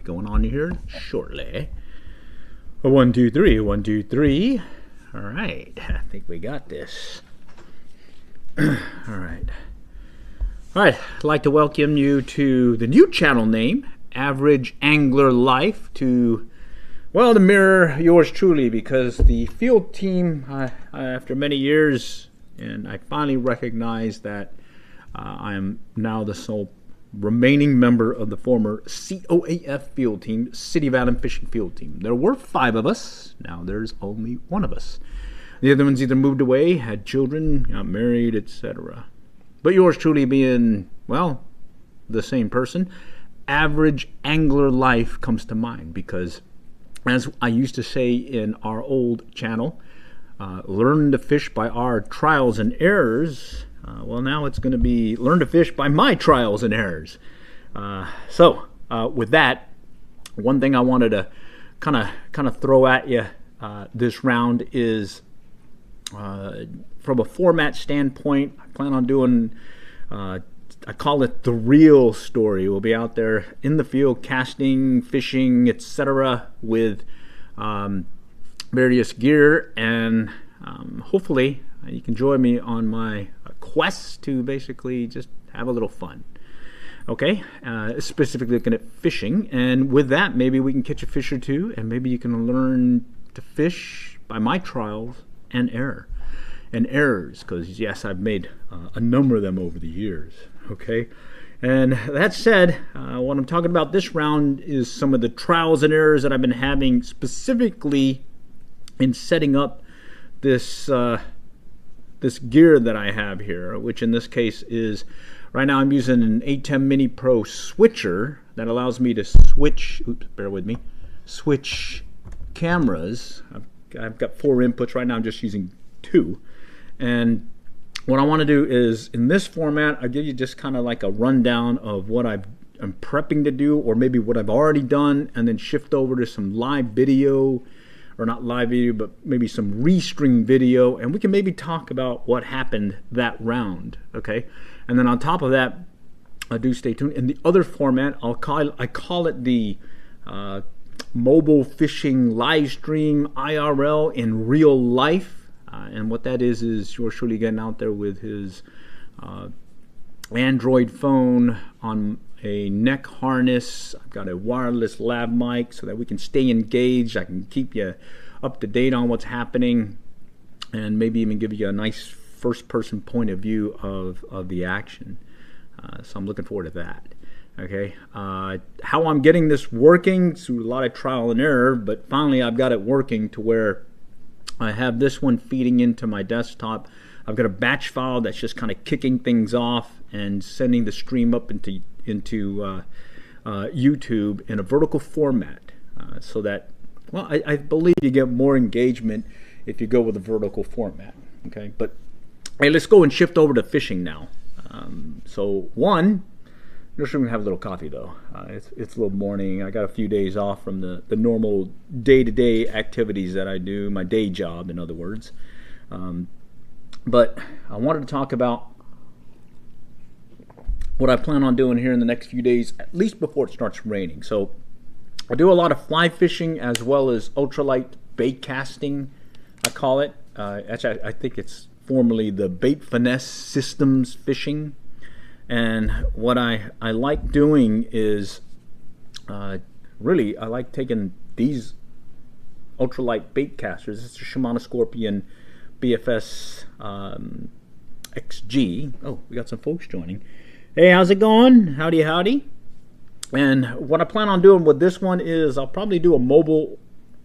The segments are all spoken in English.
going on here shortly. 1, 2, 3, 1, 2, 3. All right, I think we got this. All right. I'd like to welcome you to the new channel name, Average Angler Life, to, well, to mirror yours truly, because the field team, after many years, and I finally recognized that I am now the sole remaining member of the former COAF field team, City of ATEM Fishing Field Team. There were 5 of us. Now there's only 1 of us. The other ones either moved away, had children, got married, etc. But yours truly being, well, the same person, Average Angler Life comes to mind because, as I used to say in our old channel, learn to fish by our trials and errors. Well, now it's going to be learn to fish by my trials and errors. With that, one thing I wanted to kind of throw at you this round is, from a format standpoint, I plan on doing, I call it the real story. We'll be out there in the field casting, fishing, etc. with various gear, and hopefully you can join me on my quest to basically just have a little fun. Okay, specifically looking at fishing, and with that maybe we can catch a fish or two, and maybe you can learn to fish by my trials and errors, because yes, I've made a number of them over the years. Okay, and that said, what I'm talking about this round is some of the trials and errors that I've been having specifically in setting up this this gear that I have here, which in this case is, right now I'm using an ATEM Mini Pro switcher that allows me to switch, switch cameras. I've got 4 inputs right now, I'm just using 2. And what I want to do is, in this format, I give you just kind of like a rundown of what I'm prepping to do, or maybe what I've already done, and then shift over to some live video, or not live video, but maybe some restream video, and we can maybe talk about what happened that round, okay? And then on top of that, do stay tuned. In the other format, I call it the mobile fishing live stream IRL in real life, and what that is yours truly getting out there with his Android phone on a neck harness. I've got a wireless lav mic so that we can stay engaged. I can keep you up to date on what's happening, and maybe even give you a nice first-person point of view of the action. So I'm looking forward to that. Okay, how I'm getting this working through a lot of trial and error, but finally I've got it working to where I have this one feeding into my desktop. I've got a batch file that's just kind of kicking things off and sending the stream up into YouTube in a vertical format, so that, well, I believe you get more engagement if you go with a vertical format. Okay, but hey, let's go and shift over to fishing now. So one, just going to have a little coffee though. It's a little morning. I got a few days off from the normal day-to-day activities that I do, my day job, in other words. But I wanted to talk about what I plan on doing here in the next few days, at least before it starts raining. So I do a lot of fly fishing as well as ultralight bait casting, I call it. Actually, I think it's formerly the Bait Finesse Systems fishing. And what I like doing is, really, I like taking these ultralight bait casters. It's a Shimano Scorpion BFS XG. Oh, we got some folks joining. Hey, how's it going? Howdy, howdy. And what I plan on doing with this one is I'll probably do a mobile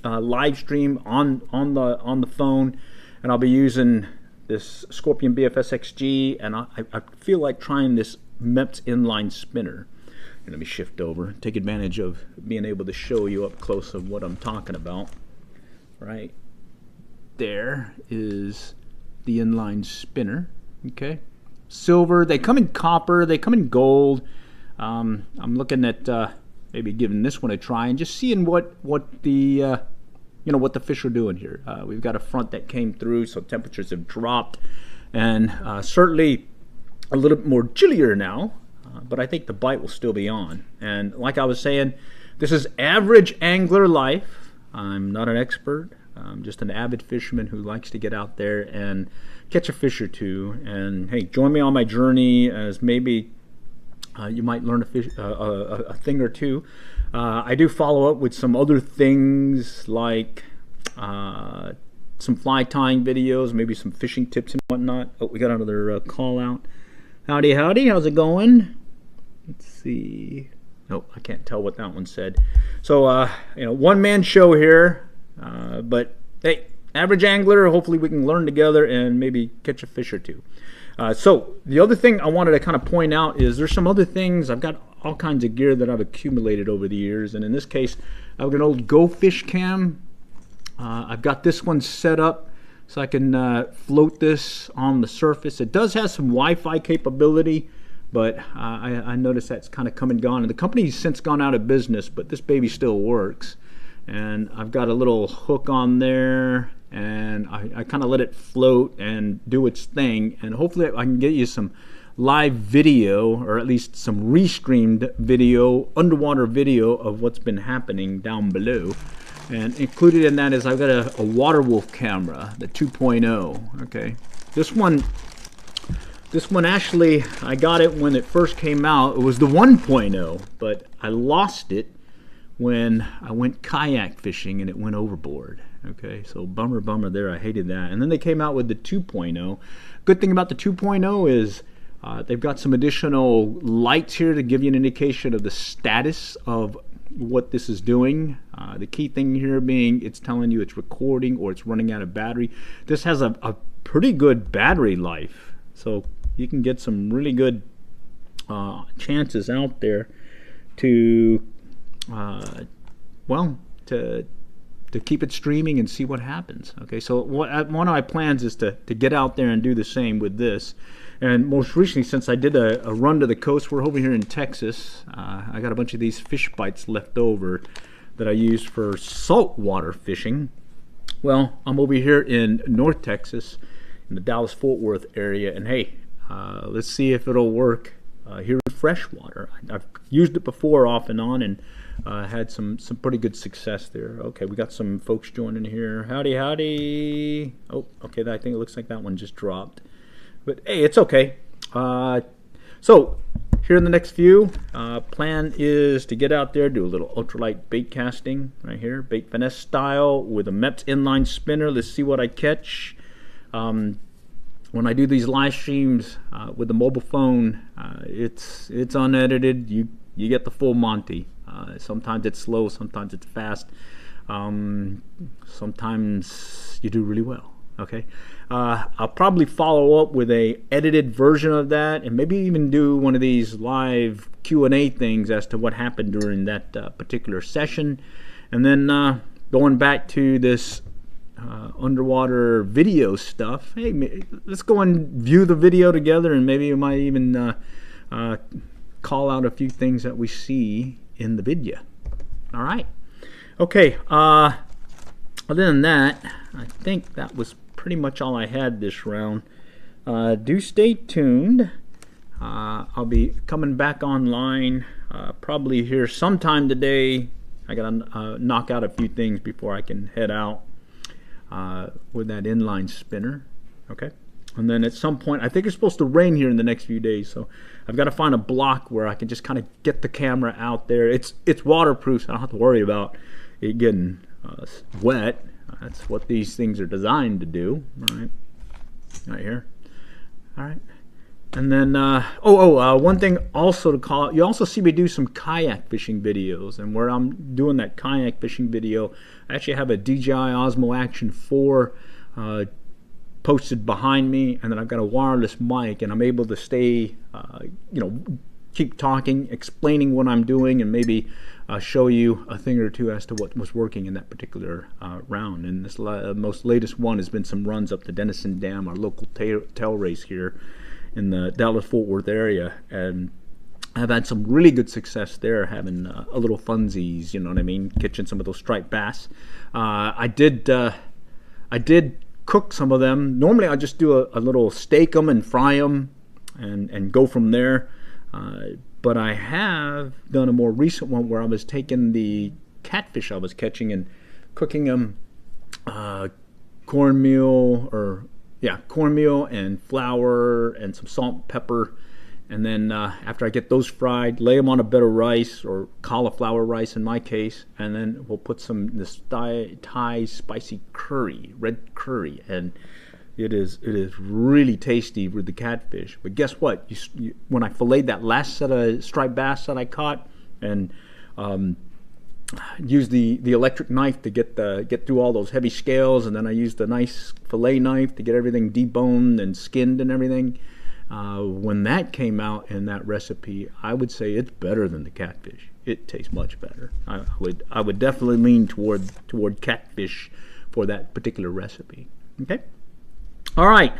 live stream on the phone, and I'll be using this Scorpion BFS XG, and I feel like trying this MEPS inline spinner. And let me shift over, take advantage of being able to show you up close of what I'm talking about. Right there is the inline spinner. Okay, silver. They come in copper. They come in gold. I'm looking at maybe giving this one a try and just seeing what the what the fish are doing here. We've got a front that came through, so temperatures have dropped, and certainly a little bit more chillier now, but I think the bite will still be on. And like I was saying, This is average angler life. I'm not an expert. I'm just an avid fisherman who likes to get out there and catch a fish or two. And hey, join me on my journey, as maybe you might learn a thing or two. I do follow up with some other things like some fly tying videos, maybe some fishing tips and whatnot. Oh, we got another call out. Howdy, howdy. How's it going? Let's see. Nope, I can't tell what that one said. So, one-man show here. But hey, average angler, hopefully we can learn together and maybe catch a fish or two. So the other thing I wanted to kind of point out is there's some other things. I've got all kinds of gear that I've accumulated over the years, and in this case I've got an old Go Fish Cam. I've got this one set up so I can float this on the surface. It does have some Wi-Fi capability, but I noticed that's kind of come and gone, and the company's since gone out of business, but this baby still works. And I've got a little hook on there, and I kind of let it float and do its thing, and hopefully I can get you some live video, or at least some restreamed video, underwater video of what's been happening down below. And included in that is I've got a water wolf camera, the 2.0. Okay, this one actually, I got it when it first came out. It was the 1.0, but I lost it when I went kayak fishing and it went overboard. Okay, so bummer there. I hated that. And then they came out with the 2.0. Good thing about the 2.0 is they've got some additional lights here to give you an indication of the status of what this is doing. The key thing here being it's telling you it's recording or it's running out of battery. This has a pretty good battery life, so you can get some really good chances out there to to keep it streaming and see what happens. Okay, so one of my plans is to get out there and do the same with this. And most recently, since I did a run to the coast, we're over here in Texas. I got a bunch of these fish bites left over that I use for saltwater fishing. Well, I'm over here in North Texas, in the Dallas-Fort Worth area, and hey, let's see if it'll work here in freshwater. I've used it before off and on, and had some pretty good success there. Okay, we got some folks joining here. Howdy, howdy. Oh, okay, I think it looks like that one just dropped. But hey, it's okay. So here in the next few, plan is to get out there, do a little ultralight bait casting right here, bait finesse style with a Mepps inline spinner. Let's see what I catch. When I do these live streams with the mobile phone, it's unedited. You get the full Monty. Sometimes it's slow, sometimes it's fast. Sometimes you do really well. Okay, I'll probably follow up with a edited version of that, and maybe even do one of these live Q&A things as to what happened during that particular session. And then going back to this underwater video stuff, hey, let's go and view the video together, and maybe you might even call out a few things that we see in the video. All right, okay, other than that, I think that was pretty much all I had this round. Do stay tuned. I'll be coming back online probably here sometime today. I gotta knock out a few things before I can head out with that inline spinner. Okay, and then at some point, I think it's supposed to rain here in the next few days, so I've got to find a block where I can just kind of get the camera out there. It's waterproof, so I don't have to worry about it getting wet. That's what these things are designed to do. All right here. All right, and then one thing also to call out, you also see me do some kayak fishing videos, and where I'm doing that kayak fishing video, I actually have a DJI Osmo Action 4 posted behind me, and then I've got a wireless mic, and I'm able to stay, keep talking, explaining what I'm doing, and maybe show you a thing or two as to what was working in that particular round. And this most latest one has been some runs up the Denison Dam, our local tail race here in the Dallas-Fort Worth area, and I've had some really good success there, having a little funsies, you know what I mean, catching some of those striped bass. I did cook some of them. Normally I just do a little steak them and fry them and go from there. but I have done a more recent one where I was taking the catfish I was catching and cooking them cornmeal and flour and some salt and pepper, and then after I get those fried, lay them on a bed of rice, or cauliflower rice in my case, and then we'll put this Thai spicy curry, red curry, and it is really tasty with the catfish. But guess what? When I filleted that last set of striped bass that I caught, and used the electric knife to get through all those heavy scales, and then I used a nice fillet knife to get everything deboned and skinned and everything. When that came out in that recipe, I would say it's better than the catfish. It tastes much better. I would definitely lean toward catfish for that particular recipe. Okay. All right.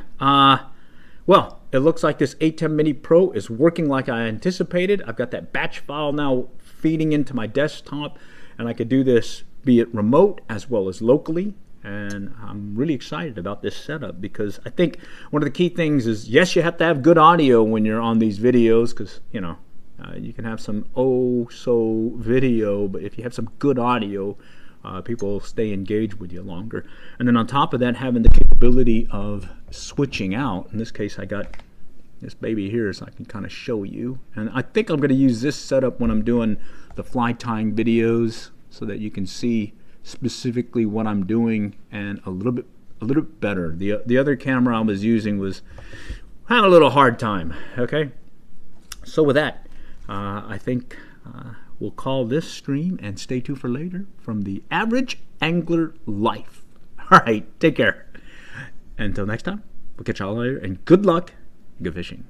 Well, it looks like this ATEM Mini Pro is working like I anticipated. I've got that batch file now feeding into my desktop, and I could do this, be it remote as well as locally. And I'm really excited about this setup, because I think one of the key things is, yes, you have to have good audio when you're on these videos, because you can have some so video, but if you have some good audio, people will stay engaged with you longer. And then on top of that, having the capability of switching out. In this case, I got this baby here so I can kind of show you. And I think I'm going to use this setup when I'm doing the fly tying videos, so that you can see specifically what I'm doing and a little bit better. The other camera I was using was having a little hard time. Okay, so with that, I think we'll call this stream and stay tuned for later from the Average Angler Life. All right, take care. Until next time, we'll catch y'all later, and good luck, good fishing.